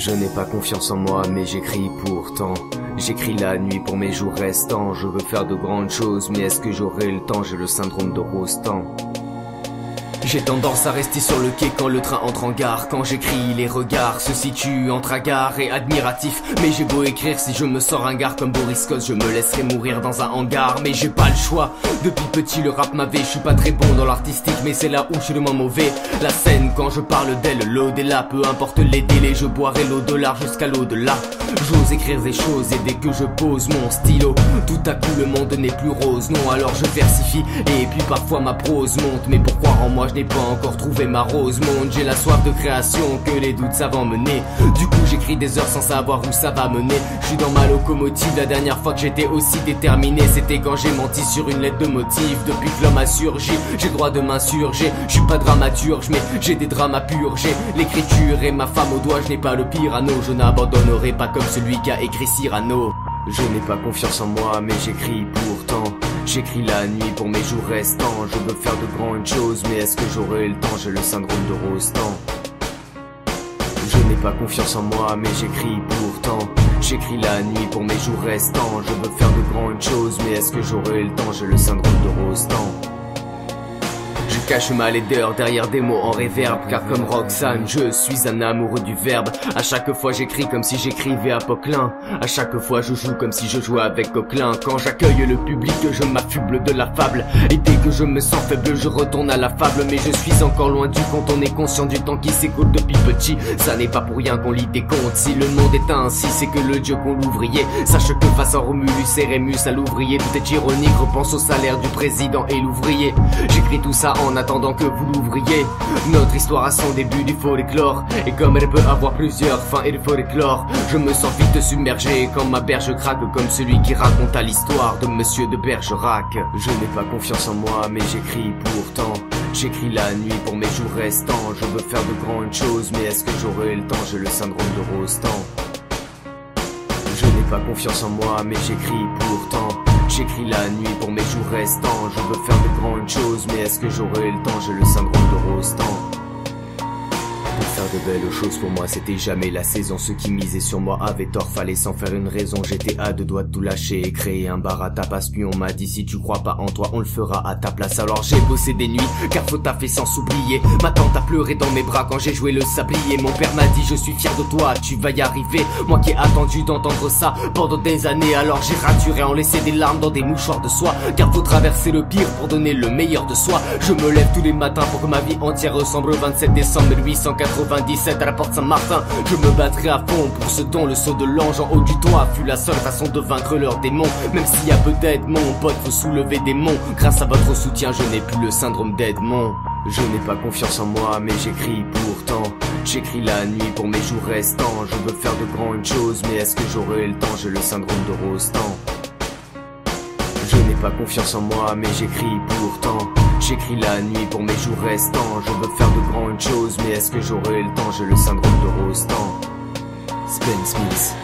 Je n'ai pas confiance en moi mais j'écris pourtant. J'écris la nuit pour mes jours restants. Je veux faire de grandes choses mais est-ce que j'aurai le temps? J'ai le syndrome de Rostand. J'ai tendance à rester sur le quai quand le train entre en gare. Quand j'écris, les regards se situent entre hagard et admiratif. Mais j'ai beau écrire, si je me sors un gars comme Boris Kos, je me laisserai mourir dans un hangar. Mais j'ai pas le choix, depuis petit le rap m'avait. Je suis pas très bon dans l'artistique mais c'est là où je suis le moins mauvais. La scène quand je parle d'elle, l'au-delà, peu importe les délais, je boirai l'au-dollar jusqu'à l'au-delà. J'ose écrire des choses et dès que je pose mon stylo, tout à coup le monde n'est plus rose. Non, alors je versifie et puis parfois ma prose monte. Mais pour croire en moi je n'ai pas encore trouvé ma rose monde. J'ai la soif de création que les doutes savent emmener. Du coup j'écris des heures sans savoir où ça va mener. Je suis dans ma locomotive, la dernière fois que j'étais aussi déterminé c'était quand j'ai menti sur une lettre de motif. Depuis que l'homme a surgi, j'ai le droit de m'insurger. Je suis pas dramaturge mais j'ai des drames à purger. L'écriture est ma femme au doigt, je n'ai pas le pire anneau. Je n'abandonnerai pas comme celui qui a écrit Cyrano. Je n'ai pas confiance en moi mais j'écris pourtant. J'écris la nuit pour mes jours restants. Je veux faire de grandes choses mais est-ce que j'aurai le temps? J'ai le syndrome de Rostand. Je n'ai pas confiance en moi mais j'écris pourtant. J'écris la nuit pour mes jours restants. Je veux faire de grandes choses mais est-ce que j'aurai le temps? J'ai le syndrome de Rostand. Je cache ma laideur derrière des mots en réverb, car comme Roxane, je suis un amoureux du verbe. À chaque fois j'écris comme si j'écrivais à Poquelin. À chaque fois je joue comme si je jouais avec Coquelin. Quand j'accueille le public, je m'affuble de la fable. Et dès que je me sens faible, je retourne à la fable. Mais je suis encore loin du compte, on est conscient du temps qui s'écoule depuis petit. Ça n'est pas pour rien qu'on lit des contes. Si le monde est ainsi, c'est que le dieu qu'on l'ouvrier. Sache que face à Romulus et Rémus à l'ouvrier, tout est ironique, repense au salaire du président et l'ouvrier. J'écris tout ça en attendant que vous l'ouvriez. Notre histoire a son début du folklore, et comme elle peut avoir plusieurs fins et le folklore, je me sens vite submergé quand ma berge craque, comme celui qui raconta l'histoire de Monsieur de Bergerac. Je n'ai pas confiance en moi mais j'écris pourtant. J'écris la nuit pour mes jours restants. Je veux faire de grandes choses mais est-ce que j'aurai le temps? J'ai le syndrome de Rostand. Je n'ai pas confiance en moi mais j'écris pourtant. J'écris la nuit pour mes jours restants. Je veux faire de grandes choses mais est-ce que j'aurai le temps? J'ai le syndrome de Rostand. Pour faire de belles choses pour moi c'était jamais la saison. Ceux qui misaient sur moi avaient tort, fallait s'en faire une raison. J'étais à deux doigts de tout lâcher et créer un bar à tapas. Puis on m'a dit si tu crois pas en toi on le fera à ta place. Alors j'ai bossé des nuits car faut taffer sans s'oublier. Ma tante a pleuré dans mes bras quand j'ai joué le sablier. Mon père m'a dit je suis fier de toi, tu vas y arriver. Moi qui ai attendu d'entendre ça pendant des années. Alors j'ai raturé en laissé des larmes dans des mouchoirs de soie. Car faut traverser le pire pour donner le meilleur de soi. Je me lève tous les matins pour que ma vie entière ressemble au 27 décembre 1897 à la porte Saint-Martin. Je me battrai à fond pour ce don. Le saut de l'ange en haut du toit fut la seule façon de vaincre leurs démons. Même s'il y a peu d'aide, mon pote, faut soulever des monts. Grâce à votre soutien, je n'ai plus le syndrome d'Edmond. Je n'ai pas confiance en moi mais j'écris pourtant. J'écris la nuit pour mes jours restants. Je veux faire de grandes choses mais est-ce que j'aurai le temps? J'ai le syndrome de Rostand. Je n'ai pas confiance en moi mais j'écris pourtant. J'écris la nuit pour mes jours restants. Je veux faire de grandes choses mais est-ce que j'aurai le temps? J'ai le syndrome de Rostand. Spence Smith.